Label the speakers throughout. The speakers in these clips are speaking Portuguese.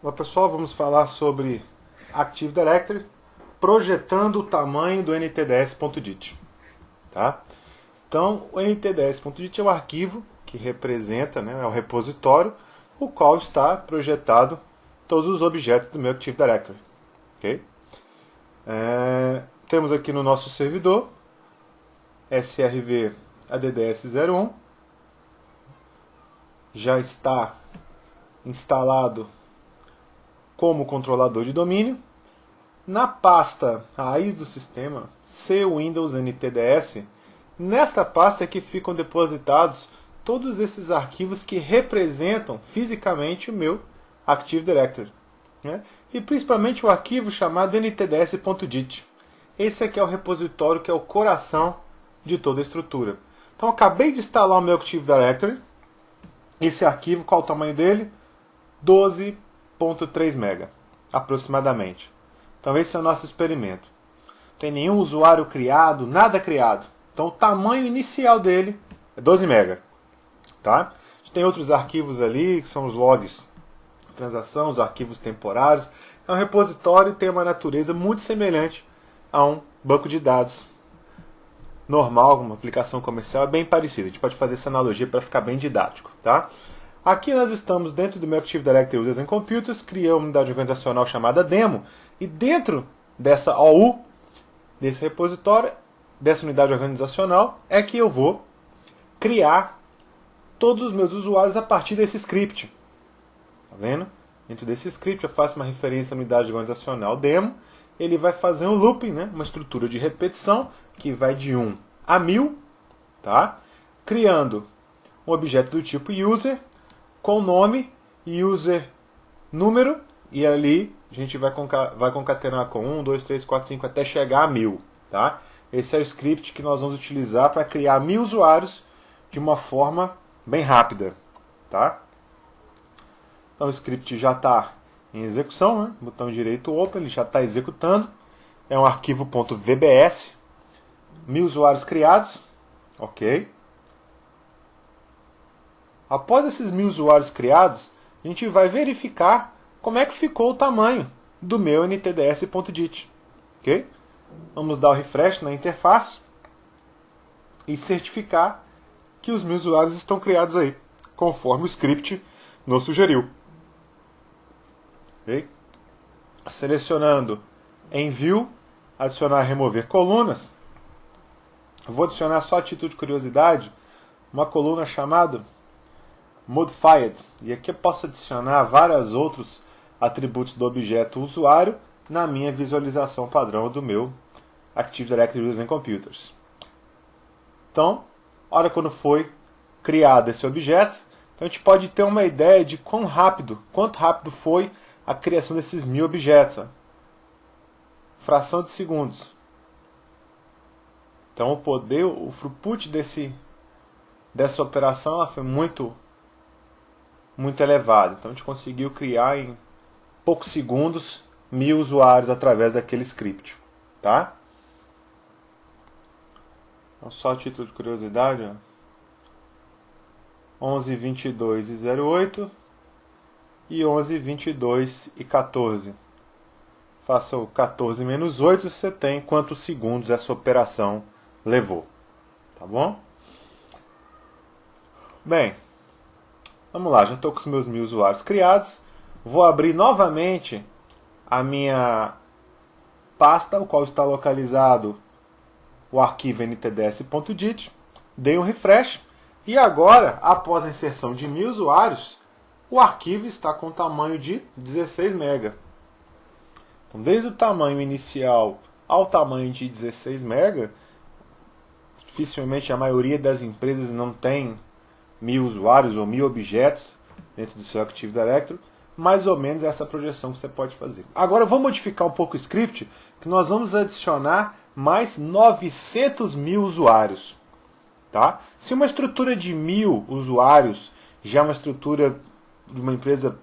Speaker 1: Olá pessoal, vamos falar sobre Active Directory projetando o tamanho do ntds.dit. Tá? Então, o ntds.dit é o arquivo que representa, é o repositório, o qual está projetado todos os objetos do meu Active Directory. Okay? Temos aqui no nosso servidor srv adds01, já está instalado como controlador de domínio. Na pasta raiz do sistema, C-Windows NTDS, nesta pasta é que ficam depositados todos esses arquivos que representam fisicamente o meu Active Directory. E principalmente o arquivo chamado ntds.dit. Esse aqui é o repositório que é o coração de toda a estrutura. Então eu acabei de instalar o meu Active Directory. Esse arquivo, qual é o tamanho dele? 12.3 MB, aproximadamente. Então esse é o nosso experimento. Não tem nenhum usuário criado, nada criado. Então o tamanho inicial dele é 12 MB. Tá? A gente tem outros arquivos ali, que são os logs de transação, os arquivos temporários. É um repositório e tem uma natureza muito semelhante a um banco de dados normal, uma aplicação comercial, é bem parecida. A gente pode fazer essa analogia para ficar bem didático. Tá? Aqui nós estamos dentro do meu Active Directory Users and Computers, criei uma unidade organizacional chamada demo, e dentro dessa OU, desse repositório, dessa unidade organizacional, é que eu vou criar todos os meus usuários a partir desse script. Tá vendo? Dentro desse script eu faço uma referência à unidade organizacional demo, ele vai fazer um looping, uma estrutura de repetição, que vai de 1 a 1000, tá? Criando um objeto do tipo user, com nome, user número, e ali a gente vai concatenar com 1, 2, 3, 4, 5 até chegar a 1000. Tá? Esse é o script que nós vamos utilizar para criar 1000 usuários de uma forma bem rápida. Tá? Então o script já está em execução, botão direito Open, ele já está executando. É um arquivo .vbs, 1000 usuários criados. Ok. Após esses 1000 usuários criados, a gente vai verificar como é que ficou o tamanho do meu ntds.dit. Okay? Vamos dar o refresh na interface e certificar que os 1000 usuários estão criados aí, conforme o script nos sugeriu. Okay? Selecionando em View, adicionar e remover colunas, vou adicionar só a título de curiosidade uma coluna chamada Modified, e aqui eu posso adicionar vários outros atributos do objeto usuário na minha visualização padrão do meu Active Directory Users and Computers. Então, hora quando foi criado esse objeto, então a gente pode ter uma ideia de quanto rápido foi a criação desses 1000 objetos. Fração de segundos. Então o throughput dessa operação ela foi muito elevado. Então a gente conseguiu criar em poucos segundos 1000 usuários através daquele script. Tá? Então, só a título de curiosidade, 11, 22 e 08 e 11, 22 e 14. Faça o 14 menos 8, você tem quantos segundos essa operação levou. Tá bom? Bem, vamos lá, já estou com os meus 1000 usuários criados. Vou abrir novamente a minha pasta, o qual está localizado o arquivo ntds.dit. Dei um refresh e agora, após a inserção de 1000 usuários, o arquivo está com tamanho de 16 MB. Então, desde o tamanho inicial ao tamanho de 16 MB, dificilmente a maioria das empresas não tem 1000 usuários ou 1000 objetos dentro do seu Active Directory, mais ou menos essa projeção que você pode fazer. Agora eu vou modificar um pouco o script, que nós vamos adicionar mais 900.000 usuários. Tá? Se uma estrutura de 1000 usuários já é uma estrutura de uma empresa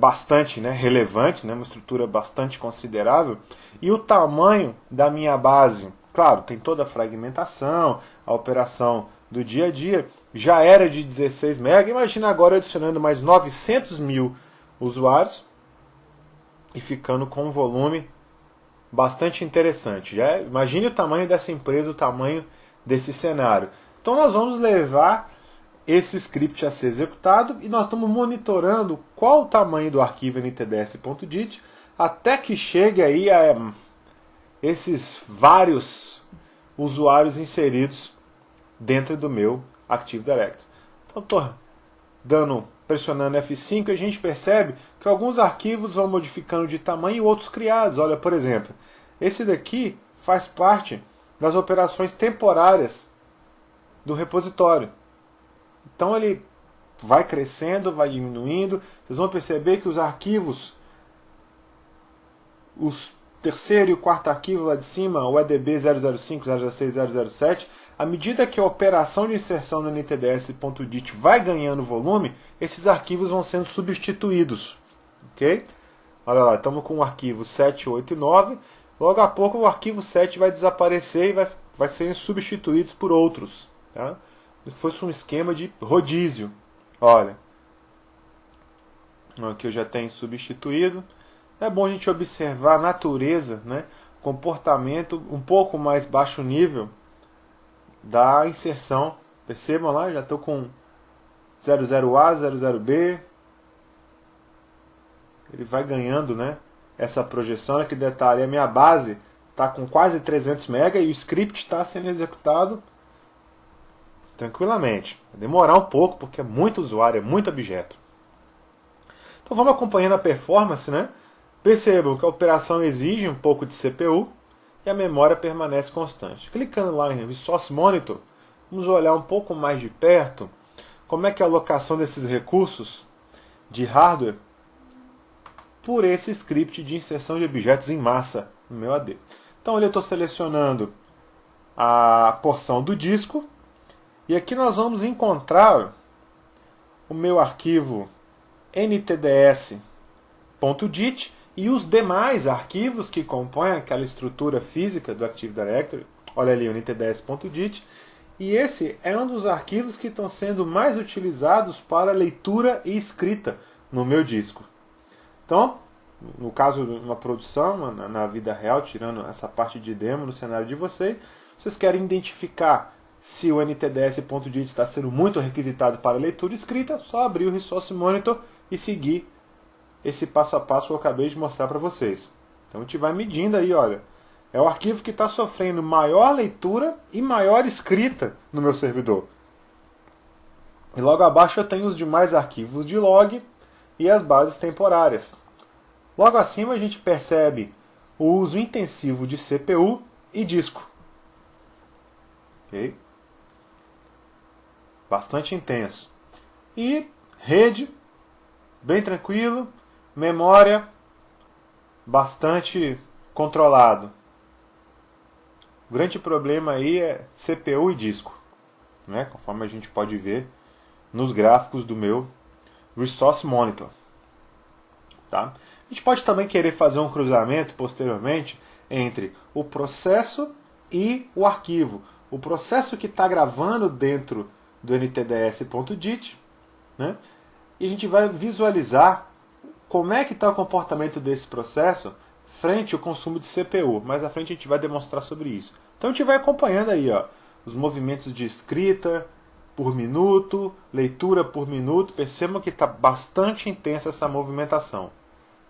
Speaker 1: bastante relevante, uma estrutura bastante considerável, e o tamanho da minha base, claro, tem toda a fragmentação, a operação do dia a dia, já era de 16 MB, imagina agora adicionando mais 900.000 usuários e ficando com um volume bastante interessante. Já imagine o tamanho dessa empresa, o tamanho desse cenário. Então nós vamos levar esse script a ser executado e nós estamos monitorando qual o tamanho do arquivo ntds.dit até que chegue aí a esses vários usuários inseridos dentro do meu Active Directory. Então estou pressionando F5 e a gente percebe que alguns arquivos vão modificando de tamanho e outros criados. Olha, por exemplo, esse daqui faz parte das operações temporárias do repositório. Então ele vai crescendo, vai diminuindo. Vocês vão perceber que os arquivos, os terceiro e o quarto arquivo lá de cima, o EDB 005, 006, 007, à medida que a operação de inserção no ntds.dit vai ganhando volume, esses arquivos vão sendo substituídos. Ok? Olha lá, estamos com o arquivo 7, 8 e 9. Logo a pouco o arquivo 7 vai desaparecer e vai serem substituídos por outros. Tá? Se fosse um esquema de rodízio. Olha, aqui eu já tenho substituído. É bom a gente observar a natureza, né, comportamento um pouco mais baixo nível da inserção. Percebam lá, já estou com 00A, 00B. Ele vai ganhando, né, essa projeção. Olha que detalhe, a minha base está com quase 300 MB e o script está sendo executado tranquilamente. Vai demorar um pouco porque é muito usuário, é muito objeto. Então vamos acompanhando a performance, né? Percebam que a operação exige um pouco de CPU e a memória permanece constante. Clicando lá em Resource Monitor, vamos olhar um pouco mais de perto como é que é a alocação desses recursos de hardware por esse script de inserção de objetos em massa no meu AD. Então ali eu estou selecionando a porção do disco e aqui nós vamos encontrar o meu arquivo ntds.dit e os demais arquivos que compõem aquela estrutura física do Active Directory. Olha ali o ntds.dit. E esse é um dos arquivos que estão sendo mais utilizados para leitura e escrita no meu disco. Então, no caso de uma produção, na vida real, tirando essa parte de demo no cenário de vocês, vocês querem identificar se o ntds.dit está sendo muito requisitado para leitura e escrita, só abrir o Resource Monitor e seguir esse passo a passo que eu acabei de mostrar para vocês. Então a gente vai medindo aí, olha. É o arquivo que está sofrendo maior leitura e maior escrita no meu servidor. E logo abaixo eu tenho os demais arquivos de log e as bases temporárias. Logo acima a gente percebe o uso intensivo de CPU e disco. Ok? Bastante intenso. E rede, bem tranquilo. Memória, bastante controlado. O grande problema aí é CPU e disco, né? Conforme a gente pode ver nos gráficos do meu Resource Monitor. Tá? A gente pode também querer fazer um cruzamento posteriormente entre o processo e o arquivo. O processo que está gravando dentro do ntds.dit, né? E a gente vai visualizar como é que está o comportamento desse processo frente ao consumo de CPU. Mais à frente a gente vai demonstrar sobre isso. Então a gente vai acompanhando aí, ó, os movimentos de escrita por minuto, leitura por minuto. Percebam que está bastante intensa essa movimentação.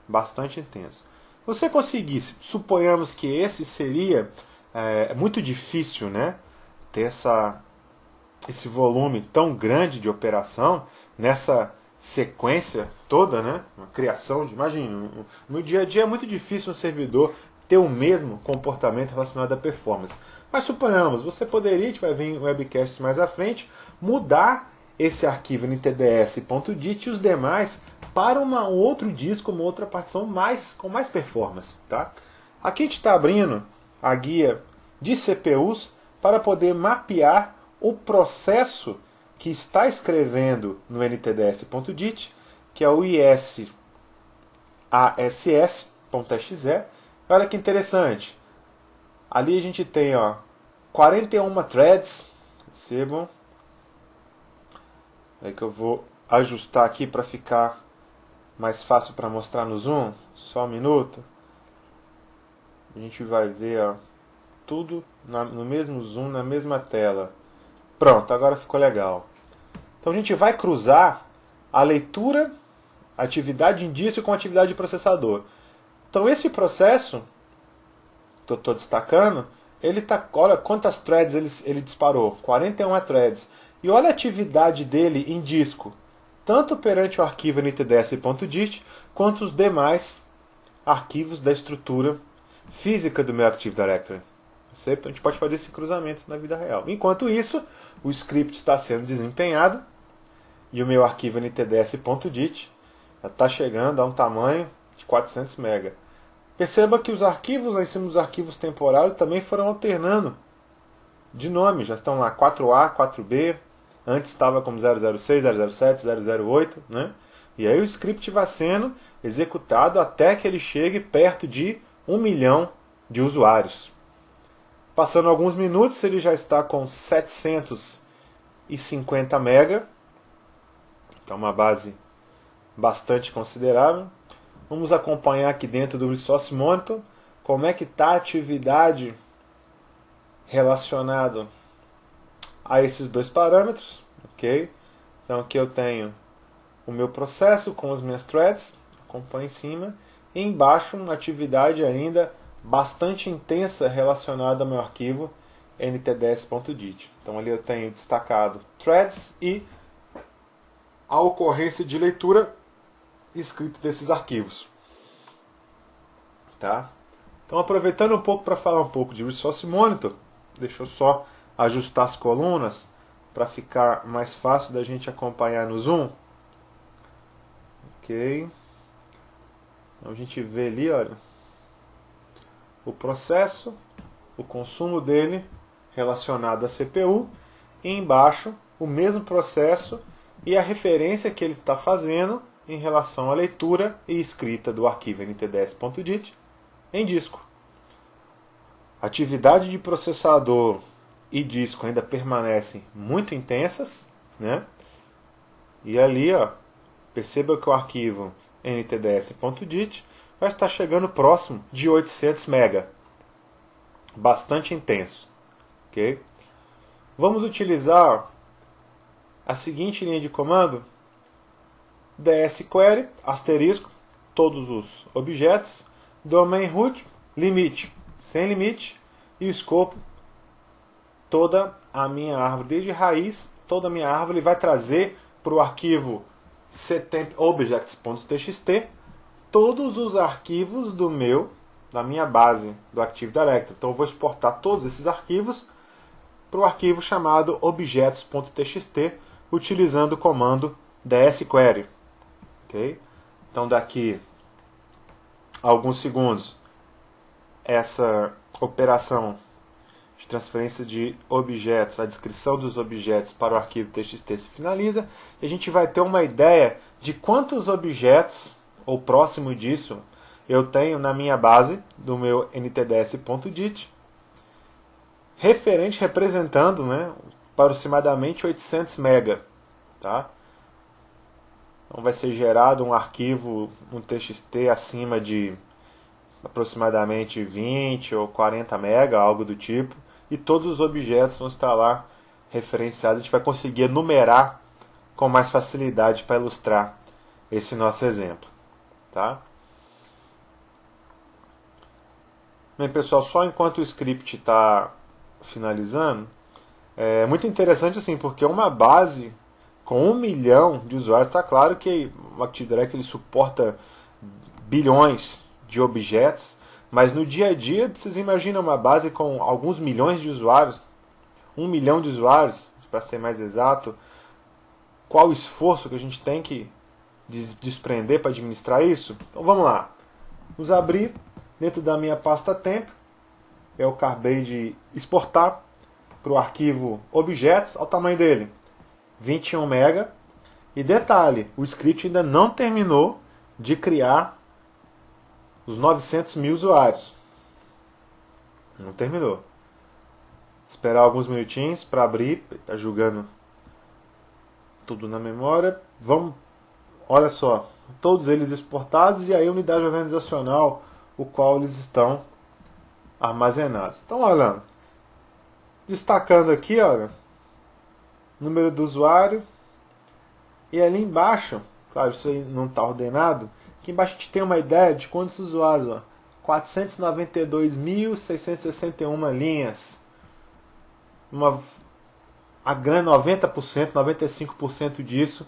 Speaker 1: Bastante intenso. Se você conseguisse, suponhamos que esse seria muito difícil, né, ter esse volume tão grande de operação nessa sequência toda, né? Uma criação de... Imagina, no dia a dia é muito difícil um servidor ter o mesmo comportamento relacionado à performance. Mas suponhamos, você poderia, a gente vai ver em webcasts mais à frente, mudar esse arquivo ntds.dit e os demais para um outro disco, uma outra partição com mais performance. Tá? Aqui a gente está abrindo a guia de CPUs para poder mapear o processo que está escrevendo no ntds.dit, que é o isass.exe. Olha que interessante. Ali a gente tem 41 threads. Percebam. É que eu vou ajustar aqui para ficar mais fácil para mostrar no Zoom. Só um minuto. A gente vai ver, ó, tudo no mesmo Zoom, na mesma tela. Pronto, agora ficou legal. Então a gente vai cruzar a leitura, a atividade de indício com a atividade de processador. Então esse processo que eu estou destacando, ele tá, olha quantas threads ele disparou, 41 threads. E olha a atividade dele em disco, tanto perante o arquivo ntds.dit, quanto os demais arquivos da estrutura física do meu Active Directory. A gente pode fazer esse cruzamento na vida real. Enquanto isso, o script está sendo desempenhado e o meu arquivo ntds.dit já está chegando a um tamanho de 400 MB. Perceba que os arquivos lá em cima dos arquivos temporários também foram alternando de nome. Já estão lá 4A, 4B, antes estava como 006, 007, 008, né? E aí o script vai sendo executado até que ele chegue perto de 1 milhão de usuários. Passando alguns minutos, ele já está com 750 MB. Então uma base bastante considerável. Vamos acompanhar aqui dentro do Resource Monitor como é que está a atividade relacionada a esses dois parâmetros. Okay? Então aqui eu tenho o meu processo com as minhas threads, acompanha em cima, e embaixo uma atividade ainda bastante intensa relacionada ao meu arquivo ntds.dit. Então ali eu tenho destacado threads e a ocorrência de leitura e escrita desses arquivos. Tá? Então aproveitando um pouco para falar um pouco de Resource Monitor, deixa eu só ajustar as colunas para ficar mais fácil da gente acompanhar no Zoom. Ok. Então a gente vê ali, olha, o processo, o consumo dele relacionado à CPU, e embaixo o mesmo processo e a referência que ele está fazendo em relação à leitura e escrita do arquivo ntds.dit em disco. Atividade de processador e disco ainda permanecem muito intensas, né? E ali, ó, perceba que o arquivo ntds.dit vai estar chegando próximo de 800 MB. Bastante intenso. Okay? Vamos utilizar a seguinte linha de comando: dsquery, asterisco, todos os objetos, domain root, limite, sem limite, e o escopo, toda a minha árvore, desde raiz, toda a minha árvore vai trazer para o arquivo ctempobjects.txt todos os arquivos da minha base do Active Directory. Então eu vou exportar todos esses arquivos para o arquivo chamado objetos.txt utilizando o comando dsquery. Okay? Então daqui a alguns segundos essa operação de transferência de objetos, a descrição dos objetos para o arquivo txt se finaliza e a gente vai ter uma ideia de quantos objetos, ou próximo disso, eu tenho na minha base do meu ntds.dit, representando, né, aproximadamente 800 MB. Tá? Então vai ser gerado um arquivo, um txt acima de aproximadamente 20 ou 40 MB, algo do tipo, e todos os objetos vão estar lá referenciados. A gente vai conseguir enumerar com mais facilidade para ilustrar esse nosso exemplo. Tá? Bem, pessoal, só enquanto o script está finalizando, é muito interessante assim, porque uma base com 1 milhão de usuários, está claro que o Active Directory ele suporta bilhões de objetos, mas no dia a dia, vocês imaginam uma base com alguns milhões de usuários, 1 milhão de usuários, para ser mais exato, qual o esforço que a gente tem que desprender para administrar isso? Então vamos lá. Vamos abrir dentro da minha pasta temp, eu acabei de exportar para o arquivo objetos, ao tamanho dele, 21 MB. E detalhe, o script ainda não terminou de criar os 900 mil usuários. Não terminou. Esperar alguns minutinhos para abrir, está jogando tudo na memória. Vamos, olha só, todos eles exportados, e aí a unidade organizacional, o qual eles estão armazenados. Então, olha, destacando aqui, olha, número do usuário, e ali embaixo, claro, isso aí não está ordenado, aqui embaixo a gente tem uma ideia de quantos usuários, ó, 492.661 linhas, a grande 90%, 95% disso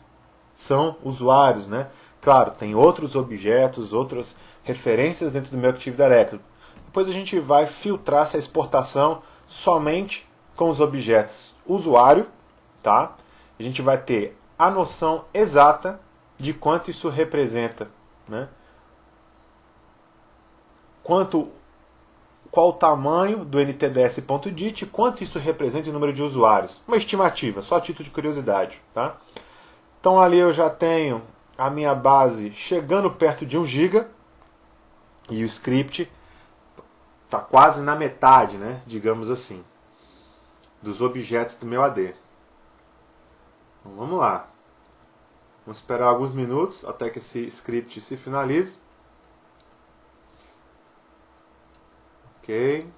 Speaker 1: são usuários, né? Claro, tem outros objetos, outras referências dentro do meu Active Directory. Depois a gente vai filtrar essa exportação somente com os objetos usuário, tá? A gente vai ter a noção exata de quanto isso representa, né? Qual o tamanho do ntds.dit e quanto isso representa em número de usuários. Uma estimativa, só a título de curiosidade, tá? Então ali eu já tenho a minha base chegando perto de 1 GB e o script está quase na metade, né, digamos assim, dos objetos do meu AD. Então vamos lá. Vamos esperar alguns minutos até que esse script se finalize. Ok.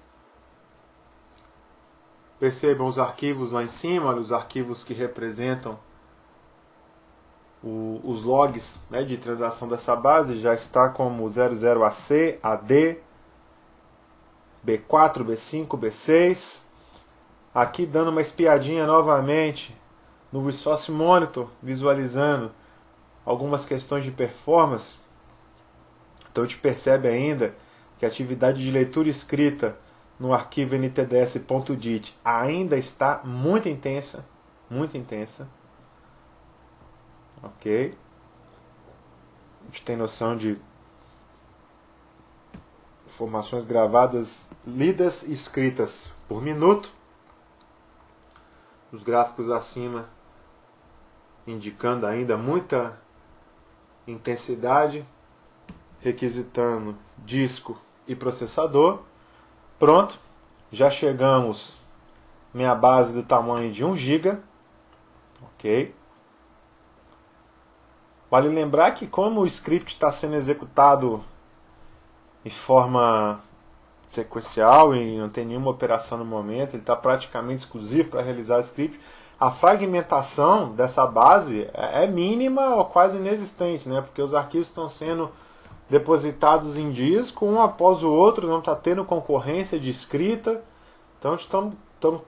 Speaker 1: Percebam os arquivos lá em cima, os arquivos que representam os logs, né, de transação dessa base. Já está como 00AC, AD, B4, B5, B6. Aqui dando uma espiadinha novamente no Resource Monitor, visualizando algumas questões de performance. Então a gente percebe ainda que a atividade de leitura e escrita no arquivo ntds.dit ainda está muito intensa, muito intensa. Ok? A gente tem noção de informações gravadas, lidas e escritas por minuto. Os gráficos acima indicando ainda muita intensidade, requisitando disco e processador. Pronto, já chegamos minha base do tamanho de 1 GB. Ok. Vale lembrar que como o script está sendo executado em forma sequencial e não tem nenhuma operação no momento, ele está praticamente exclusivo para realizar o script, a fragmentação dessa base é mínima ou quase inexistente, né? Porque os arquivos estão sendo depositados em disco, um após o outro, não está tendo concorrência de escrita, então estamos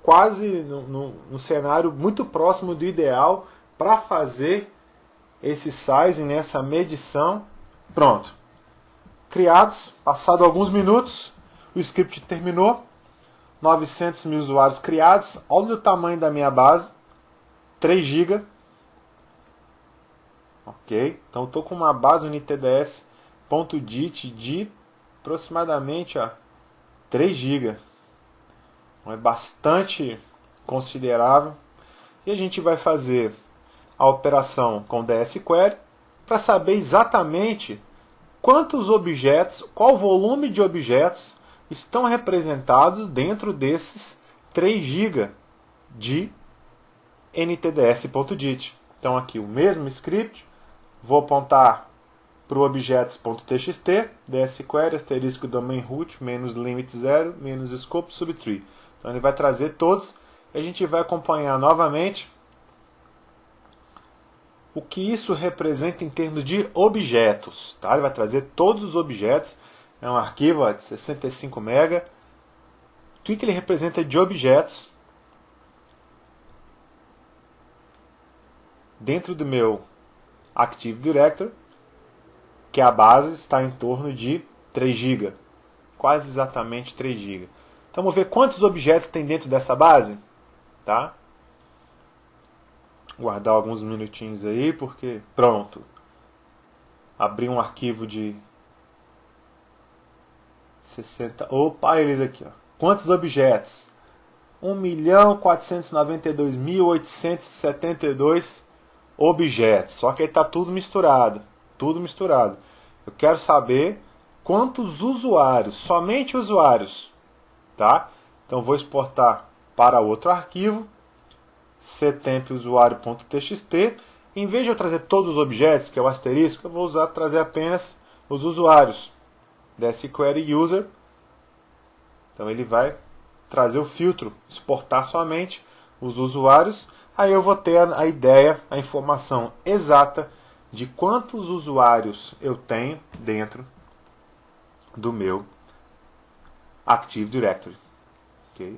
Speaker 1: quase no cenário muito próximo do ideal para fazer esse sizing, essa medição. Pronto. Criados, passado alguns minutos, o script terminou, 900 mil usuários criados, olha o tamanho da minha base, 3 GB. Ok, então estou com uma base ntds.dit de aproximadamente 3 GB. É bastante considerável. E a gente vai fazer a operação com dsquery para saber exatamente quantos objetos, qual volume de objetos estão representados dentro desses 3 GB de ntds.dit. Então aqui o mesmo script, vou apontar para o objetos.txt, dsquery, asterisco domain root, menos limit 0, menos scope subtree. Então ele vai trazer todos e a gente vai acompanhar novamente o que isso representa em termos de objetos. Tá? Ele vai trazer todos os objetos, é um arquivo de 65 MB. O que ele representa de objetos dentro do meu Active Directory, que a base está em torno de 3 GB, quase exatamente 3 GB. Então vamos ver quantos objetos tem dentro dessa base, tá? Guardar alguns minutinhos aí, porque pronto. Abri um arquivo de 60. Opa, eles aqui, ó. Quantos objetos? 1.492.872 objetos. Só que aí está tudo misturado. Tudo misturado. Eu quero saber quantos usuários, somente usuários, tá? Então vou exportar para outro arquivo, ctemp usuário.txt. Em vez de eu trazer todos os objetos, que é o asterisco, eu vou trazer apenas os usuários. Desce query user. Então ele vai trazer o filtro, exportar somente os usuários. Aí eu vou ter a ideia, a informação exata de quantos usuários eu tenho dentro do meu Active Directory. Okay?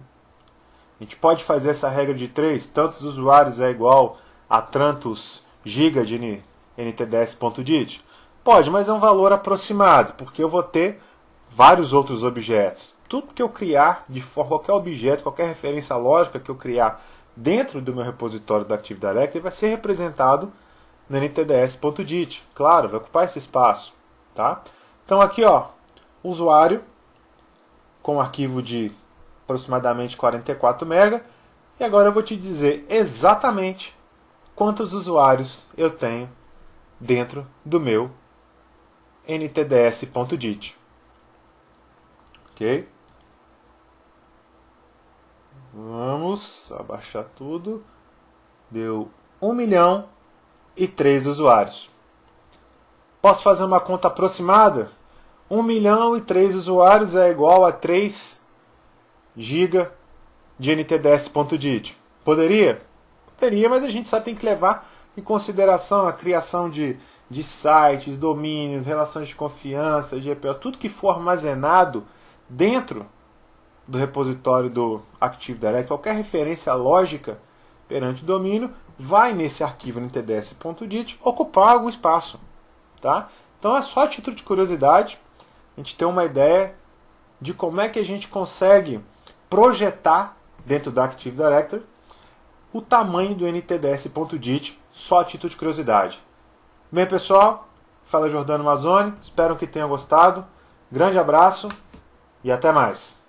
Speaker 1: A gente pode fazer essa regra de 3, tantos usuários é igual a tantos GB de ntds.dit? Pode, mas é um valor aproximado, porque eu vou ter vários outros objetos. Tudo que eu criar, de forma, qualquer objeto, qualquer referência lógica que eu criar dentro do meu repositório da Active Directory vai ser representado no ntds.dit. Claro, vai ocupar esse espaço. Tá? Então aqui, ó, usuário com um arquivo de aproximadamente 44 MB. E agora eu vou te dizer exatamente quantos usuários eu tenho dentro do meu ntds.dit. Ok? Vamos abaixar tudo. Deu 1.000.003 usuários. Posso fazer uma conta aproximada? 1.000.003 usuários é igual a 3 GB de ntds.dit. Poderia? Poderia, mas a gente só tem que levar em consideração a criação de sites, domínios, relações de confiança, GPO, tudo que for armazenado dentro do repositório do Active Directory, qualquer referência lógica perante o domínio, vai nesse arquivo ntds.dit ocupar algum espaço. Tá? Então é só a título de curiosidade, a gente ter uma ideia de como é que a gente consegue projetar dentro da Active Directory o tamanho do ntds.dit, só a título de curiosidade. Bem, pessoal, fala Jordano Mazzoni, espero que tenham gostado. Grande abraço e até mais.